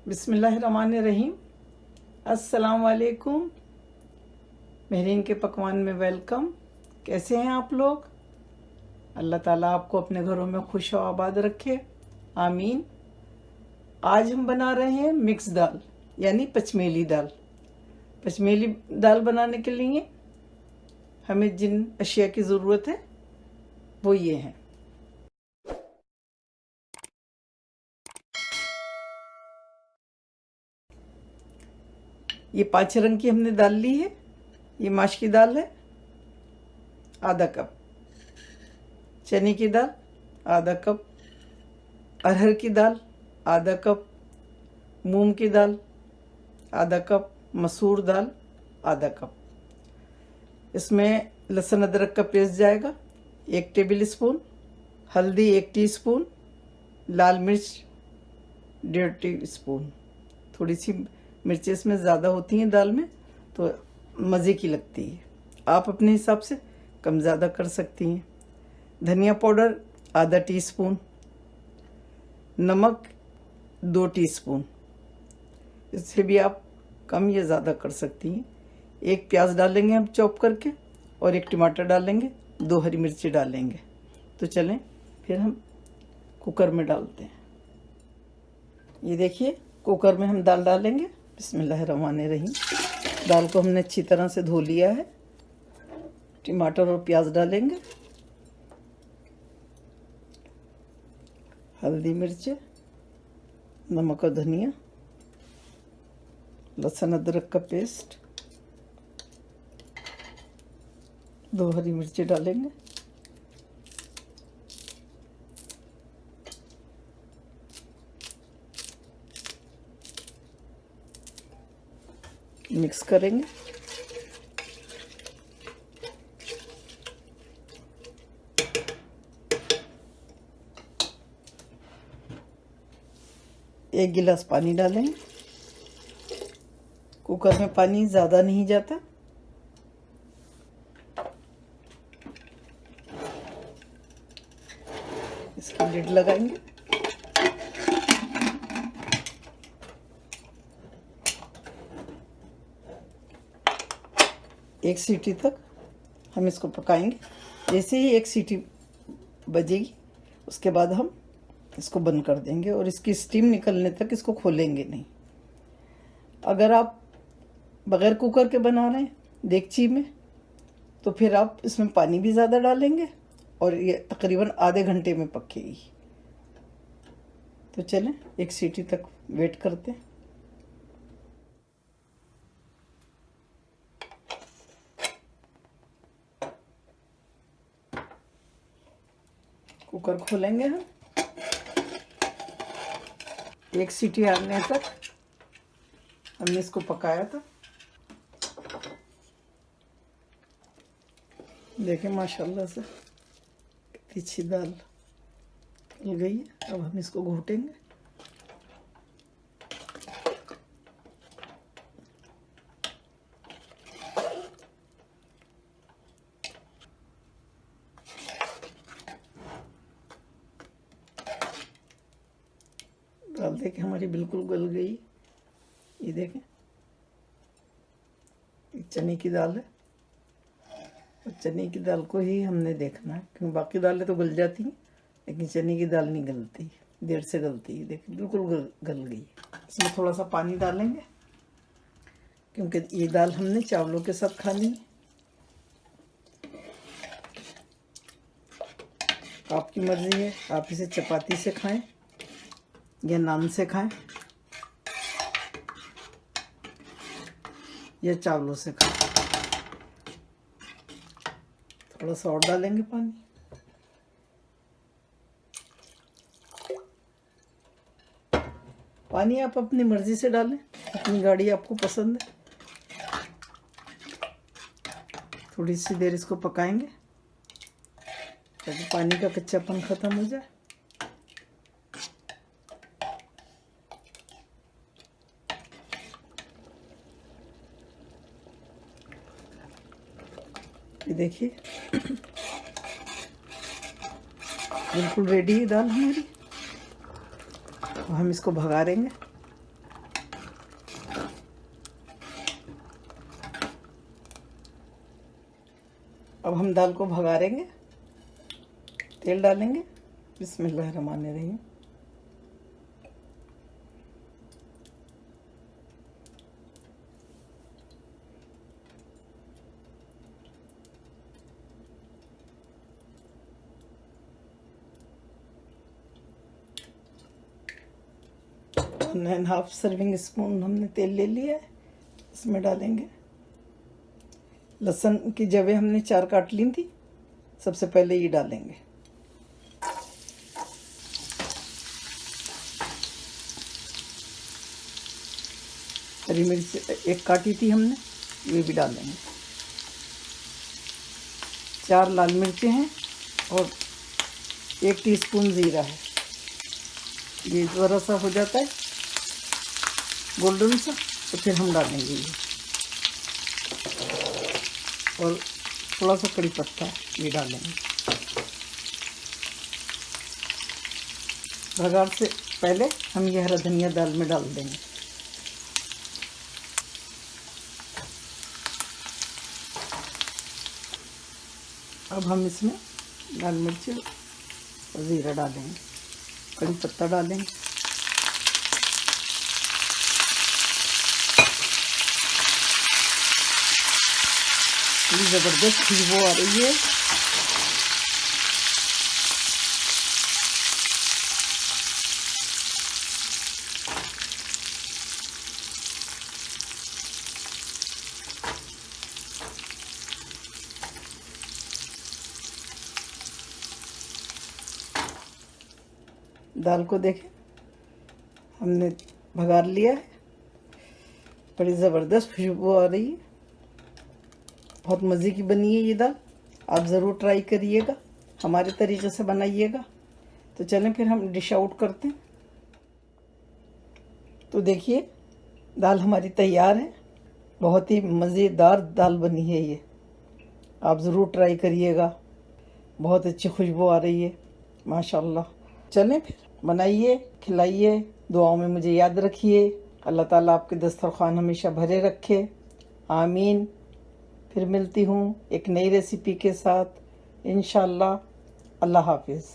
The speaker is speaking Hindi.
बिस्मिल्लाहिर्रहमानिर्रहीम। अस्सलाम वालेकुम। महरीन के पकवान में वेलकम। कैसे हैं आप लोग? अल्लाह ताला आपको अपने घरों में खुश और आबाद रखे, आमीन। आज हम बना रहे हैं मिक्स दाल यानी पचमेली दाल। पचमेली दाल बनाने के लिए हमें जिन अशिया की ज़रूरत है वो ये हैं। ये 5 रंग की हमने दाल ली है। ये माश की दाल है, आधा कप। चने की दाल आधा कप। अरहर की दाल आधा कप। मूंग की दाल आधा कप। मसूर दाल आधा कप। इसमें लहसुन अदरक का पेस्ट जाएगा 1 टेबल स्पून। हल्दी 1 टीस्पून। लाल मिर्च 1.5 टीस्पून। थोड़ी सी मिर्चें इसमें ज़्यादा होती हैं दाल में तो मज़े की लगती है। आप अपने हिसाब से कम ज़्यादा कर सकती हैं। धनिया पाउडर आधा टीस्पून। नमक 2 टीस्पून। इससे भी आप कम या ज़्यादा कर सकती हैं। 1 प्याज डालेंगे हम चॉप करके और 1 टमाटर डालेंगे, 2 हरी मिर्ची डालेंगे। तो चलें फिर हम कुकर में डालते हैं। ये देखिए कुकर में हम दाल डालेंगे। बिस्मिल्लाहिर्रहमानिर्रहीम। दाल को हमने अच्छी तरह से धो लिया है। टमाटर और प्याज डालेंगे, हल्दी मिर्च, नमक और धनिया, लहसुन अदरक का पेस्ट, 2 हरी मिर्ची डालेंगे, मिक्स करेंगे। एक गिलास पानी डालेंगे। कुकर में पानी ज़्यादा नहीं जाता। इसकी लिड लगाएंगे। एक सीटी तक हम इसको पकाएंगे। जैसे ही 1 सीटी बजेगी उसके बाद हम इसको बंद कर देंगे और इसकी स्टीम निकलने तक इसको खोलेंगे नहीं। अगर आप बग़ैर कुकर के बना रहे हैं देगची में तो फिर आप इसमें पानी भी ज़्यादा डालेंगे और ये तकरीबन आधे घंटे में पकेगी। तो चलें 1 सीटी तक वेट करते हैं। कुकर खोलेंगे हम। 1 सीटी आने तक हमने इसको पकाया था। देखें माशाल्लाह से कितनी अच्छी दाल गल गई है। अब हम इसको घोटेंगे। दाल देखें हमारी बिल्कुल गल गई। ये देखें ये चने की दाल है और चने की दाल को ही हमने देखना है क्योंकि बाकी दालें तो गल जाती हैं लेकिन चने की दाल नहीं गलती, देर से गलती है। देखिए बिल्कुल गल गई। इसमें थोड़ा सा पानी डालेंगे क्योंकि ये दाल हमने चावलों के साथ खानी है। आपकी मर्ज़ी है, आप इसे चपाती से खाएं या नान से खाएं या चावलों से खाएं। थोड़ा सा और डालेंगे पानी। पानी आप अपनी मर्ज़ी से डालें, अपनी गाढ़ी आपको पसंद है। थोड़ी सी देर इसको पकाएंगे ताकि पानी का कच्चापन ख़त्म हो जाए। ये देखिए बिल्कुल रेडी है दाल हमारी। तो हम इसको भगा देंगे। अब हम दाल को भगारेंगे, तेल डालेंगे। बिस्मिल्लाहिर्रहमानिर्रहीम। एंड हाफ सर्विंग स्पून हमने तेल ले लिया है, इसमें डालेंगे। लहसुन की जवें हमने 4 काट ली थी, सबसे पहले ये डालेंगे। हरी मिर्च 1 काटी थी हमने, ये भी डालेंगे। 4 लाल मिर्चें हैं और 1 टीस्पून ज़ीरा है। ये ज़रा सा हो जाता है गोल्डन सा, तो फिर हम डालेंगे ये, और थोड़ा सा कड़ी पत्ता ये डालेंगे। भगार से पहले हम ये हरा धनिया दाल में डाल देंगे। अब हम इसमें लाल मिर्च और ज़ीरा डालेंगे, कड़ी पत्ता डालेंगे। बड़ी ज़बरदस्त खुशबू आ रही है। दाल को देखें, हमने भगार लिया है। बड़ी ज़बरदस्त खुशबू आ रही है, बहुत मज़े की बनी है ये दाल। आप ज़रूर ट्राई करिएगा, हमारे तरीके से बनाइएगा। तो चलें फिर हम डिश आउट करते हैं। तो देखिए, दाल हमारी तैयार है। बहुत ही मज़ेदार दाल बनी है ये, आप ज़रूर ट्राई करिएगा। बहुत अच्छी खुशबू आ रही है माशाल्लाह। चलें फिर, बनाइए, खिलाइए, दुआओं में मुझे याद रखिए। अल्लाह ताला आपके दस्तरखान हमेशा भरे रखे, आमीन। फिर मिलती हूँ एक नई रेसिपी के साथ इंशाअल्लाह। अल्लाह हाफिज़।